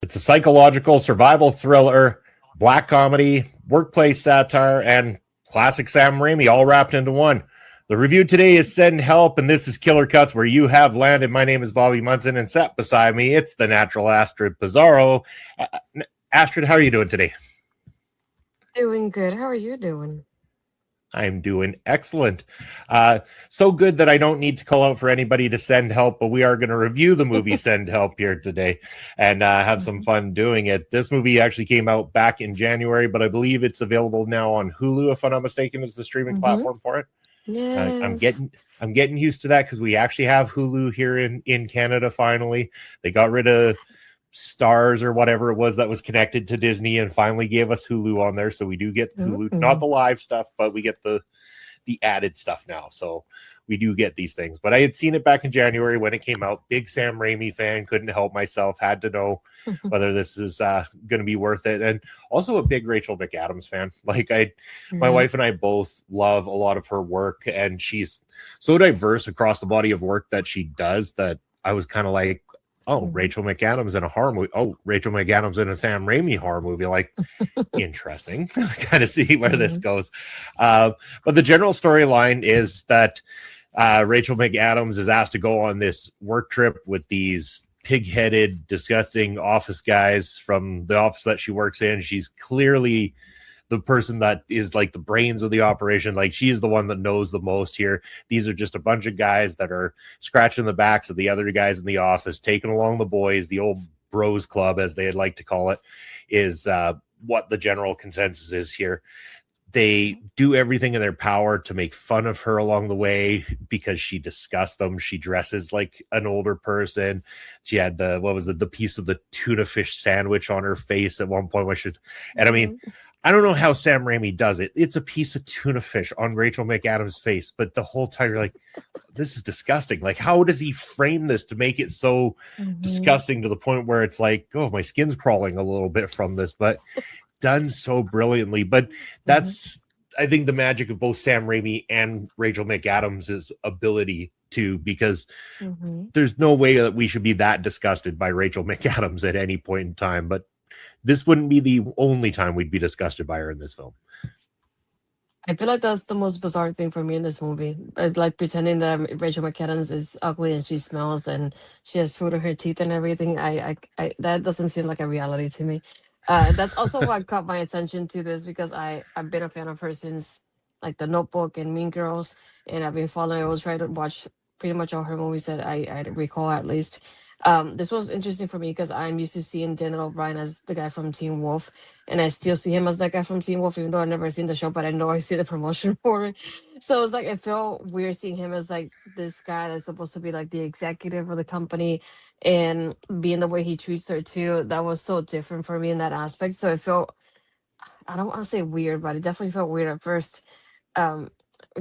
It's a psychological survival thriller, black comedy, workplace satire, and classic Sam Raimi all wrapped into one. The review today is Send Help, and this is Killer Cuts, where you have landed. My name is Bobby Munson, and sat beside me, it's the natural Astrid Pizarro. Astrid, how are you doing today? Doing good. How are you doing? I'm doing excellent. So good that I don't need to call out for anybody to send help, but we are going to review the movie Send Help here today and have some fun doing it. This movie actually came out back in January, but I believe it's available now on Hulu, if I'm not mistaken, is the streaming platform for it. Yes. I'm getting used to that because we actually have Hulu here in Canada finally. They got rid of Stars or whatever it was that was connected to Disney and finally gave us Hulu on there, so we do get Hulu, not the live stuff, but we get the added stuff now, so we do get these things. But I had seen it back in January when it came out. Big Sam Raimi fan, couldn't help myself, had to know whether this is going to be worth it. And also a big Rachel McAdams fan. Like my wife and I both love a lot of her work, and she's so diverse across the body of work that she does that I was kind of like, oh, Rachel McAdams in a horror movie. Oh, Rachel McAdams in a Sam Raimi horror movie. Like, interesting. Kind of see where this goes. But the general storyline is that Rachel McAdams is asked to go on this work trip with these pig-headed, disgusting office guys from the office that she works in. She's clearly the person that is like the brains of the operation. Like, she is the one that knows the most here. These are just a bunch of guys that are scratching the backs of the other guys in the office, taking along the boys. The old bros club, as they'd like to call it, is what the general consensus is here. They do everything in their power to make fun of her along the way because she disgusts them. She dresses like an older person. She had the piece of the tuna fish sandwich on her face at one point. And I mean, I don't know how Sam Raimi does it. It's a piece of tuna fish on Rachel McAdams' face, but the whole time you're like, this is disgusting. Like, how does he frame this to make it so disgusting to the point where it's like, oh, my skin's crawling a little bit from this, but done so brilliantly. But that's, I think, the magic of both Sam Raimi and Rachel McAdams' ability to, because there's no way that we should be that disgusted by Rachel McAdams at any point in time, but this wouldn't be the only time we'd be disgusted by her in this film. I feel like that's the most bizarre thing for me in this movie. Like pretending that Rachel McAdams is ugly and she smells and she has food in her teeth and everything. I that doesn't seem like a reality to me. That's also what caught my attention to this, because I've been a fan of her since like The Notebook and Mean Girls, and I've been following. I was trying to watch pretty much all her movies that I recall at least. This was interesting for me because I'm used to seeing Daniel O'Brien as the guy from Teen Wolf, and I still see him as that guy from Teen Wolf, even though I've never seen the show, but I know I see the promotion for it. So it's like it felt weird seeing him as like this guy that's supposed to be like the executive of the company, and being the way he treats her too. That was so different for me in that aspect. So it felt, I don't want to say weird, but it definitely felt weird at first. Um,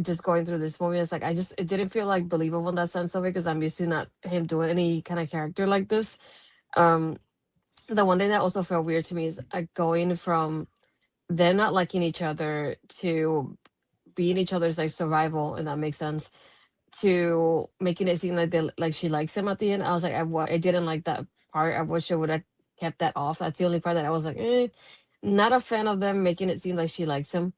just going through this movie, it's like it didn't feel like believable in that sense of it, because I'm used to not him doing any kind of character like this. Um, the one thing that also felt weird to me is going from them not liking each other to being each other's like survival, and that makes sense, to making it seem like she likes him at the end. I was like, I didn't like that part. I wish I would have kept that off. That's the only part that I was like, not a fan of them making it seem like she likes him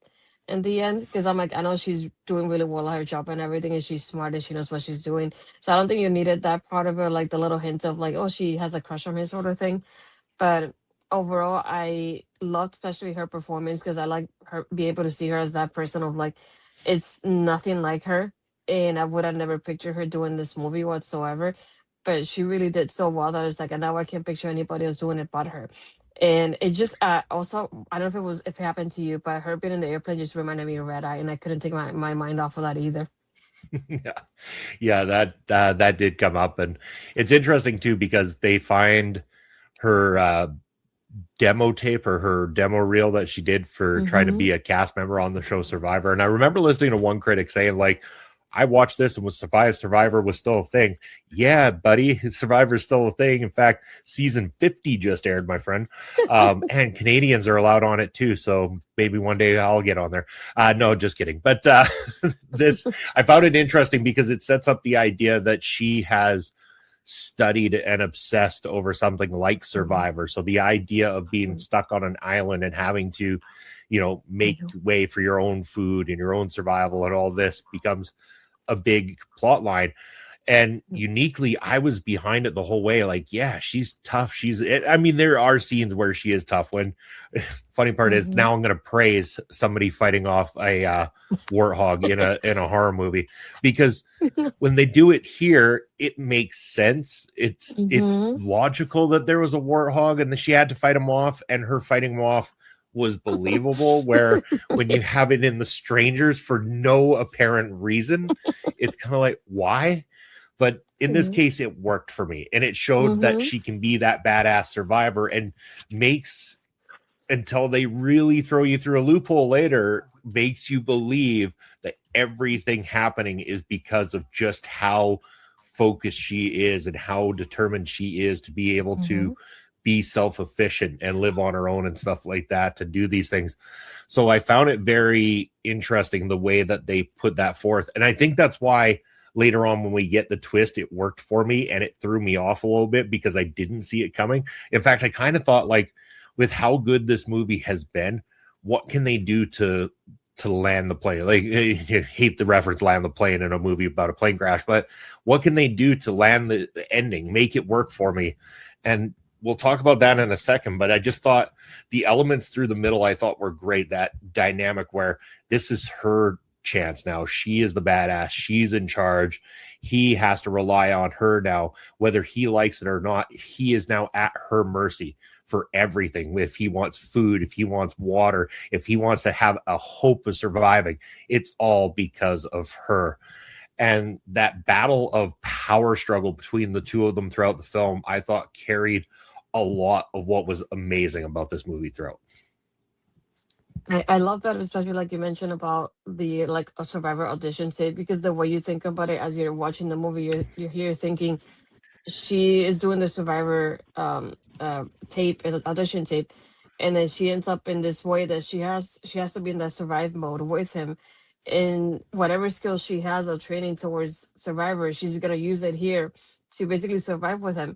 in the end, because I'm like, I know she's doing really well at her job and everything, and she's smart and she knows what she's doing. So I don't think you needed that part of it, like the little hint of like, oh, she has a crush on him sort of thing. But overall, I loved especially her performance, because I like her, be able to see her as that person of like, it's nothing like her, and I would have never pictured her doing this movie whatsoever. But she really did so well that it's like, and now I can't picture anybody else doing it but her. And it just also, I don't know if it happened to you, but her being in the airplane just reminded me of Red Eye, and I couldn't take my mind off of that either. Yeah, that did come up, and it's interesting too because they find her demo tape or her demo reel that she did for trying to be a cast member on the show Survivor. And I remember listening to one critic saying, like, I watched this and was Survivor was still a thing. Yeah, buddy, Survivor's still a thing. In fact, season 50 just aired, my friend. And Canadians are allowed on it too. So maybe one day I'll get on there. No, just kidding. But this, I found it interesting because it sets up the idea that she has studied and obsessed over something like Survivor. So the idea of being stuck on an island and having to, make way for your own food and your own survival and all this becomes a big plot line. And uniquely, I was behind it the whole way. Like, yeah, she's tough. There are scenes where she is tough. When funny part is now I'm going to praise somebody fighting off a warthog in a horror movie, because when they do it here, it makes sense. It's logical that there was a warthog and that she had to fight him off, and her fighting him off was believable. Where when you have it in The Strangers for no apparent reason, it's kind of like, why? But in this case, it worked for me, and it showed that she can be that badass survivor, and makes, until they really throw you through a loophole later, makes you believe that everything happening is because of just how focused she is and how determined she is to be able to be self-efficient and live on her own and stuff like that, to do these things. So I found it very interesting the way that they put that forth. And I think that's why later on, when we get the twist, it worked for me, and it threw me off a little bit because I didn't see it coming. In fact, I kind of thought, like, with how good this movie has been, what can they do to land the plane? Like, you hate the reference land the plane in a movie about a plane crash, but what can they do to land the ending, make it work for me? And we'll talk about that in a second, but I just thought the elements through the middle, I thought were great. That dynamic where this is her chance now. She is the badass. She's in charge. He has to rely on her now, whether he likes it or not. He is now at her mercy for everything. If he wants food, if he wants water, if he wants to have a hope of surviving, it's all because of her. And that battle of power struggle between the two of them throughout the film, I thought carried a lot of what was amazing about this movie throughout. I love that, especially like you mentioned about the like a Survivor audition tape, because the way you think about it as you're watching the movie, you're here thinking she is doing the Survivor tape, audition tape, and then she ends up in this way that she has to be in that survive mode with him, and whatever skills she has of training towards Survivor, she's gonna use it here to basically survive with him.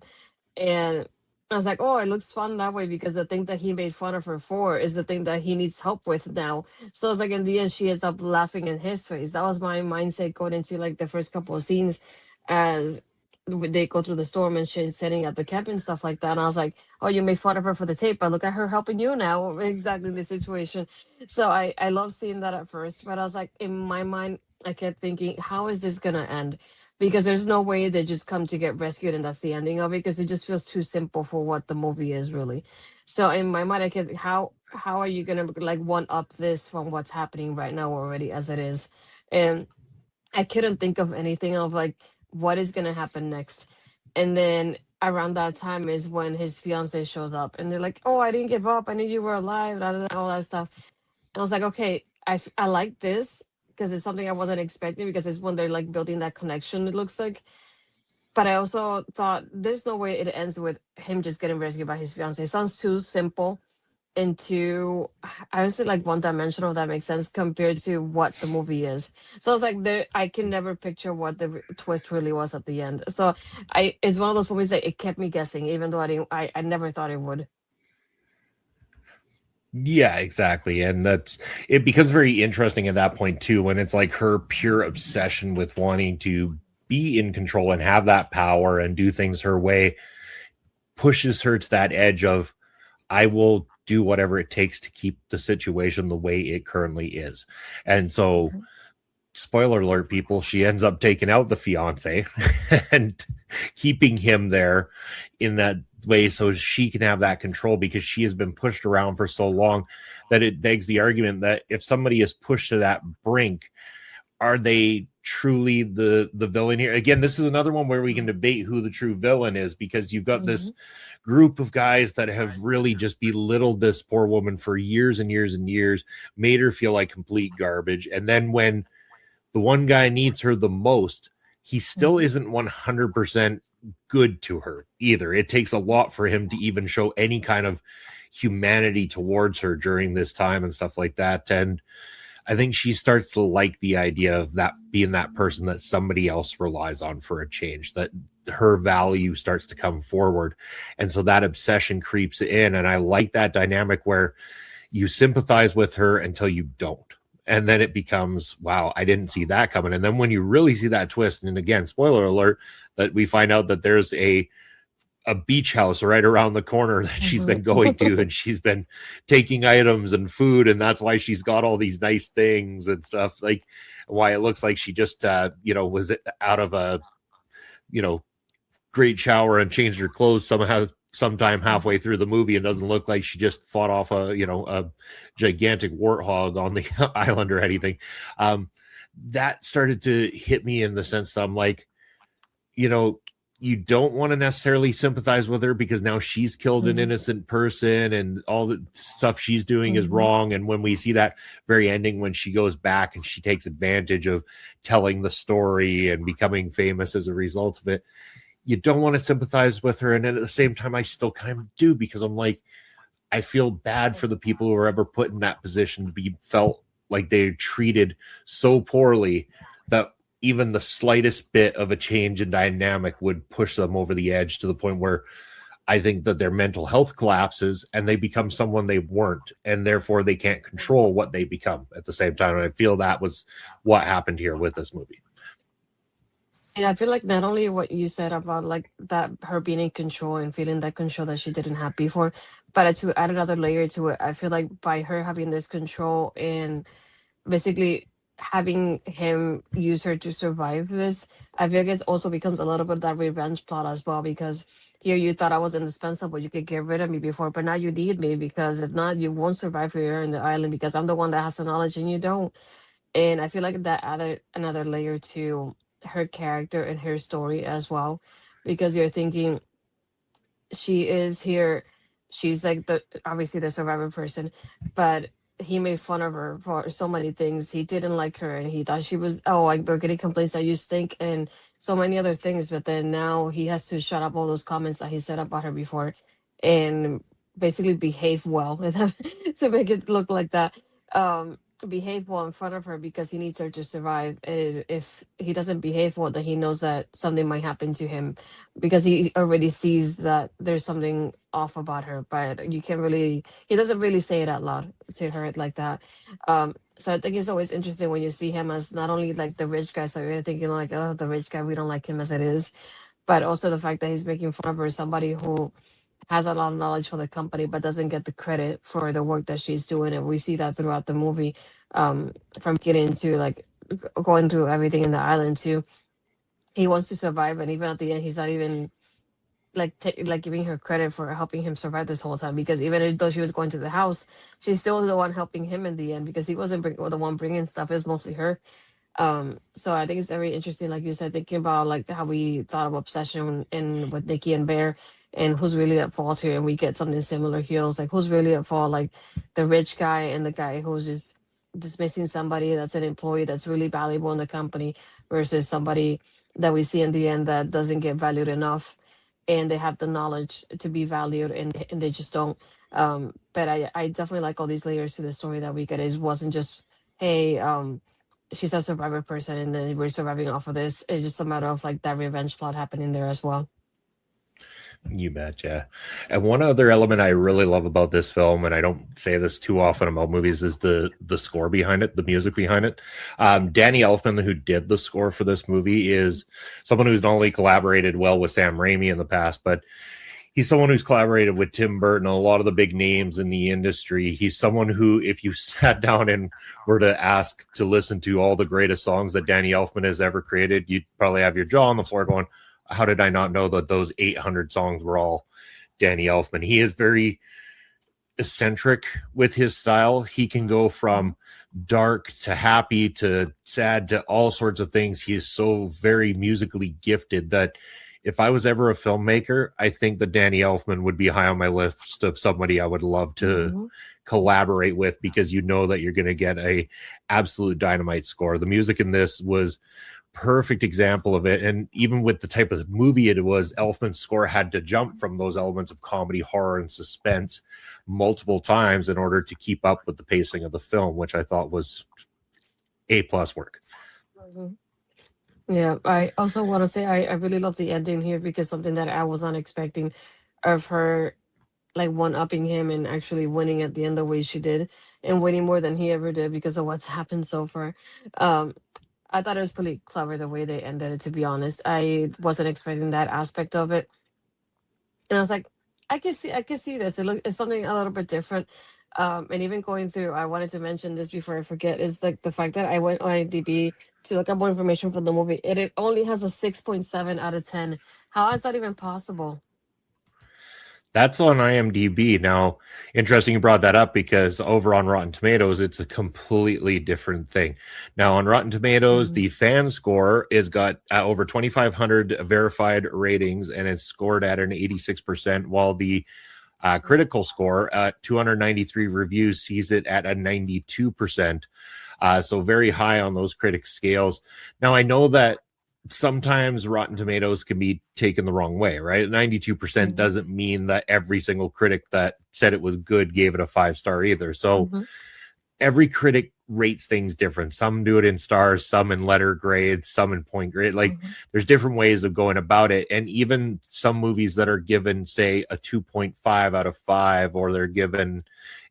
And I was like, oh, it looks fun that way, because the thing that he made fun of her for is the thing that he needs help with now. So it's like, in the end, she ends up laughing in his face. That was my mindset going into like the first couple of scenes as they go through the storm and she's setting up the camp and stuff like that. And I was like, oh, you made fun of her for the tape, but look at her helping you now. Exactly the situation. So I love seeing that at first, but I was like, in my mind, I kept thinking, how is this going to end? Because there's no way they just come to get rescued and that's the ending of it, because it just feels too simple for what the movie is really. So in my mind, I kept, how are you gonna like one up this from what's happening right now already as it is? And I couldn't think of anything of like what is gonna happen next. And then around that time is when his fiance shows up and they're like, oh, I didn't give up, I knew you were alive, all that stuff. And I was like, okay, I like this, because it's something I wasn't expecting, because it's when they're like building that connection, it looks like. But I also thought there's no way it ends with him just getting rescued by his fiance. It sounds too simple and too, I would say, like one dimensional, if that makes sense, compared to what the movie is. So I was like, I can never picture what the twist really was at the end. So it's one of those movies that it kept me guessing, even though I never thought it would. Yeah, exactly. And it becomes very interesting at that point too, when it's like her pure obsession with wanting to be in control and have that power and do things her way pushes her to that edge of, I will do whatever it takes to keep the situation the way it currently is. And so, spoiler alert, people, she ends up taking out the fiance and keeping him there in that way so she can have that control, because she has been pushed around for so long that it begs the argument that if somebody is pushed to that brink, are they truly the villain here? Again, this is another one where we can debate who the true villain is, because you've got this group of guys that have really just belittled this poor woman for years and years and years, made her feel like complete garbage. And then when the one guy needs her the most, he still isn't 100% good to her either. It takes a lot for him to even show any kind of humanity towards her during this time and stuff like that. And I think she starts to like the idea of that being that person that somebody else relies on for a change, that her value starts to come forward. And so that obsession creeps in. And I like that dynamic where you sympathize with her until you don't. And then it becomes, wow, I didn't see that coming. And then when you really see that twist, and again, spoiler alert, that we find out that there's a beach house right around the corner that she's been going to, and she's been taking items and food, and that's why she's got all these nice things and stuff, like why it looks like she just was out of a great shower and changed her clothes sometime halfway through the movie, and doesn't look like she just fought off a gigantic warthog on the island or anything. That started to hit me in the sense that I'm like, you don't want to necessarily sympathize with her because now she's killed an innocent person and all the stuff she's doing is wrong. And when we see that very ending, when she goes back and she takes advantage of telling the story and becoming famous as a result of it, you don't want to sympathize with her. And then at the same time, I still kind of do, because I'm like, I feel bad for the people who are ever put in that position to be felt like they're treated so poorly that even the slightest bit of a change in dynamic would push them over the edge to the point where I think that their mental health collapses and they become someone they weren't, and therefore they can't control what they become at the same time. And I feel that was what happened here with this movie. And I feel like not only what you said about like that, her being in control and feeling that control that she didn't have before, but to add another layer to it, I feel like by her having this control and basically having him use her to survive this, I feel like it also becomes a little bit of that revenge plot as well, because here you thought I was indispensable, you could get rid of me before, but now you need me, because if not, you won't survive here in the island, because I'm the one that has the knowledge and you don't. And I feel like that added another layer to her character and her story as well, because you're thinking she is here, she's like the obviously the survivor person, but he made fun of her for so many things. He didn't like her and he thought she was, oh, like, we're getting complaints that you stink and so many other things, but then now he has to shut up all those comments that he said about her before and basically behave well to make it look like that. Behave well in front of her because he needs her to survive, and if he doesn't behave well, then he knows that something might happen to him, because he already sees that there's something off about her, but you can't really, he doesn't really say it out loud to her like that. So I think it's always interesting when you see him as not only like the rich guy, so you're thinking like, oh, the rich guy, we don't like him as it is, but also the fact that he's making fun of her, somebody who has a lot of knowledge for the company but doesn't get the credit for the work that she's doing. And we see that throughout the movie, from getting to like going through everything in the island too. He wants to survive, and even at the end he's not even like like giving her credit for helping him survive this whole time, because even though she was going to the house, she's still the one helping him in the end, because he wasn't the one bringing stuff, it was mostly her. So I think it's very interesting, like you said, thinking about like how we thought of obsession in with Nikki and Bear, and who's really at fault here, and we get something similar here. It's like, who's really at fault, like the rich guy and the guy who's just dismissing somebody that's an employee that's really valuable in the company, versus somebody that we see in the end that doesn't get valued enough, and they have the knowledge to be valued, and they just don't. But I definitely like all these layers to the story that we get. It wasn't just, hey, she's a survivor person and then we're surviving off of this. It's just a matter of like that revenge plot happening there as well. You betcha. And one other element I really love about this film, and I don't say this too often about movies, is the score behind it, the music behind it. Danny Elfman, who did the score for this movie, is someone who's not only collaborated well with Sam Raimi in the past, but he's someone who's collaborated with Tim Burton, a lot of the big names in the industry. He's someone who, if you sat down and were to ask to listen to all the greatest songs that Danny Elfman has ever created, you'd probably have your jaw on the floor going, how did I not know that those 800 songs were all Danny Elfman? He is very eccentric with his style. He can go from dark to happy to sad to all sorts of things. He is so very musically gifted that if I was ever a filmmaker, I think that Danny Elfman would be high on my list of somebody I would love to collaborate with, because you know that you're going to get a absolute dynamite score. The music in this was perfect example of it, and even with the type of movie it was, Elfman's score had to jump from those elements of comedy, horror, and suspense multiple times in order to keep up with the pacing of the film, which I thought was A+ work. Yeah, I also want to say I really love the ending here because something that I was not expecting of her like one upping him and actually winning at the end the way she did and winning more than he ever did because of what's happened so far. Um, I thought it was pretty clever the way they ended it, to be honest. I wasn't expecting that aspect of it. And I was like, I can see this. It's something a little bit different. And even going through, I wanted to mention this before I forget, is like the fact that I went on IMDb to look up more information for the movie. It only has a 6.7 out of 10. How is that even possible? That's on IMDb. Now, interesting you brought that up because over on Rotten Tomatoes, it's a completely different thing. Now, on Rotten Tomatoes, Mhm. the fan score is got over 2,500 verified ratings and it's scored at an 86%, while the critical score at 293 reviews sees it at a 92%. So very high on those critic scales. Now, I know that sometimes Rotten Tomatoes can be taken the wrong way, right? 92% Mhm. doesn't mean that every single critic that said it was good gave it a 5 star either. So Mhm. every critic rates things different. Some do it in stars, some in letter grades, some in point grade. Like Mhm. there's different ways of going about it. And even some movies that are given, say, a 2.5 out of 5, or they're given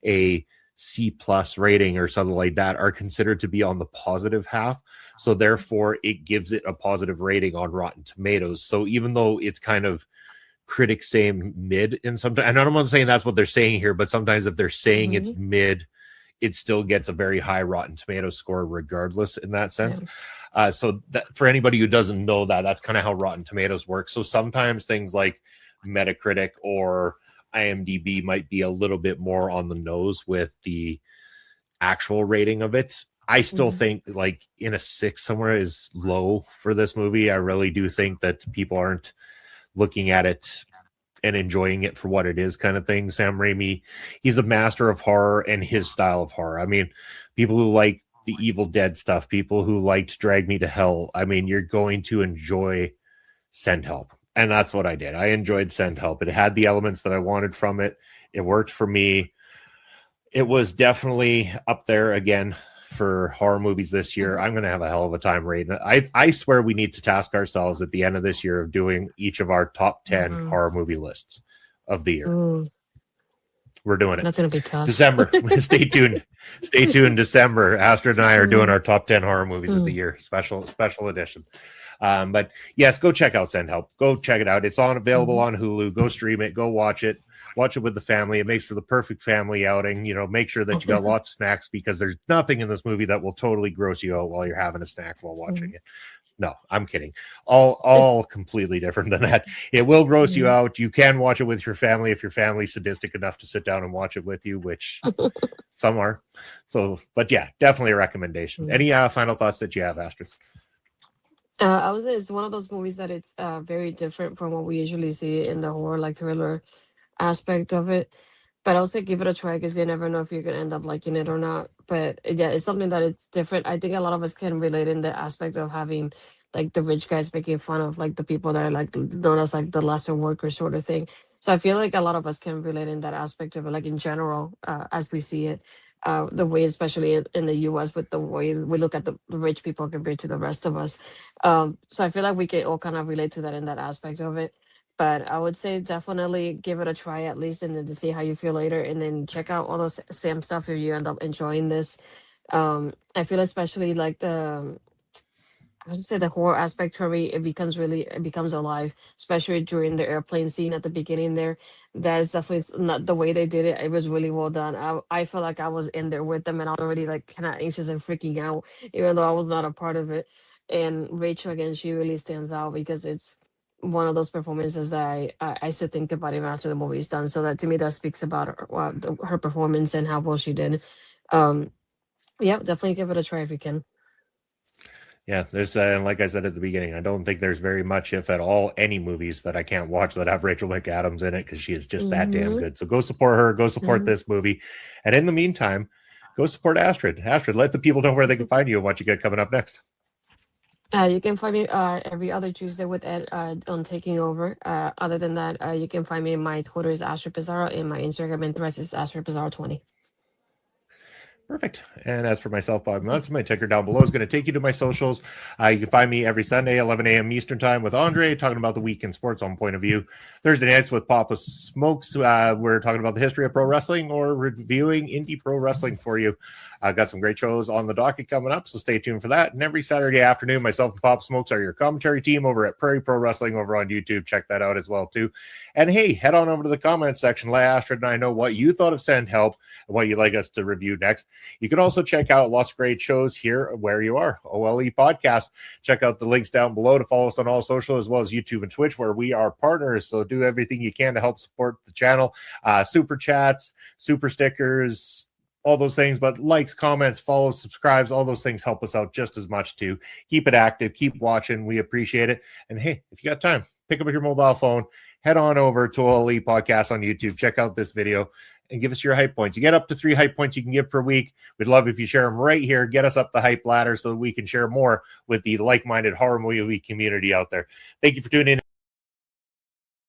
a C plus rating or something like that, are considered to be on the positive half. So therefore, it gives it a positive rating on Rotten Tomatoes. So even though it's kind of critics saying mid in some, and I'm not saying that's what they're saying here, but sometimes if they're saying it's Mhm. mid, it still gets a very high Rotten Tomato score regardless in that Yeah. sense. So that, for anybody who doesn't know that, that's kind of how Rotten Tomatoes works. So sometimes things like Metacritic or IMDb might be a little bit more on the nose with the actual rating of it. I still Mhm. think like in a 6 somewhere is low for this movie. I really do think that people aren't looking at it and enjoying it for what it is, kind of thing. Sam Raimi, he's a master of horror and his style of horror. I mean, people who like the Evil Dead stuff, people who liked Drag Me to Hell, I mean, you're going to enjoy Send Help. And that's what I did. I enjoyed Send Help. It had the elements that I wanted from it. It worked for me. It was definitely up there again for horror movies this year. Mhm. I'm going to have a hell of a time rating it. I swear we need to task ourselves at the end of this year of doing each of our top 10 Mhm. horror movie lists of the year. Ooh, We're doing it. that's gonna be tough. December. Stay tuned. Stay tuned. December. Astrid and I are doing Mhm. our top 10 horror movies of the Mhm. year. Special edition. But yes, go check out Send Help. Go check it out. It's on available Mhm. on Hulu. Go stream it. Go watch it. Watch it with the family. It makes for the perfect family outing. You know, make sure that you got lots of snacks because there's nothing in this movie that will totally gross you out while you're having a snack while watching Mhm. it. No, I'm kidding. All completely different than that. It will gross you Mhm. out. You can watch it with your family if your family's sadistic enough to sit down and watch it with you, which some are. So, but yeah, definitely a recommendation. Mhm. Any final thoughts that you have, Astrid? I would say it's one of those movies that it's very different from what we usually see in the horror like thriller aspect of it. But I'll say give it a try because you never know if you're gonna end up liking it or not. But yeah, it's something that it's different. I think a lot of us can relate in the aspect of having like the rich guys making fun of like the people that are like known as like the lesser workers sort of thing. So I feel like a lot of us can relate in that aspect of it, like in general, as we see it. The way, especially in the US, with the way we look at the rich people compared to the rest of us. So I feel like we can all kind of relate to that in that aspect of it. But I would say definitely give it a try at least, and then to see how you feel later, and then check out all those Sam stuff if you end up enjoying this. I feel especially like I would say the horror aspect for me, it becomes alive, especially during the airplane scene at the beginning there. That is definitely not the way they did it. It was really well done. I felt like I was in there with them and I was already like kind of anxious and freaking out, even though I was not a part of it. And Rachel again, she really stands out because it's one of those performances that I still think about even after the movie is done. So that to me that speaks about her performance and how well she did. Um, yeah, definitely give it a try if you can. Yeah, there's like I said at the beginning, I don't think there's very much, if at all, any movies that I can't watch that have Rachel McAdams in it because she is just that damn Mm-hmm. good. So go support her, go support this movie, and in the meantime, go support Astrid. Astrid, let the people know where they can find you and what you got coming up next. You can find me every other Tuesday with Ed on Taking Over. Other than that, you can find me. My Twitter is Astrid Pizarro, and my Instagram and Threads is Astrid Pizarro 20. Perfect. And as for myself, Bob, that's my ticker down below is going to take you to my socials. You can find me every Sunday, 11 a.m. Eastern time with Andre, talking about the week in sports on Point of View. Thursday nights with Papa Smokes. We're talking about the history of pro wrestling or reviewing indie pro wrestling for you. Got some great shows on the docket coming up, so stay tuned for that. And every Saturday afternoon, myself and Papa Smokes are your commentary team over at Prairie Pro Wrestling over on YouTube. Check that out as well, too. And hey, head on over to the comments section. Let Astrid and I know what you thought of Send Help and what you'd like us to review next. You can also check out lots of great shows here where you are. OLE Podcast. Check out the links down below to follow us on all social as well as YouTube and Twitch where we are partners. So do everything you can to help support the channel. Super chats, super stickers, all those things. But likes, comments, follows, subscribes, all those things help us out just as much too. Keep it active. Keep watching. We appreciate it. And hey, if you got time, pick up your mobile phone. Head on over to OLE Podcast on YouTube. Check out this video and give us your hype points. You get up to 3 hype points you can give per week. We'd love if you share them right here. Get us up the hype ladder so that we can share more with the like-minded horror movie community out there. Thank you for tuning in.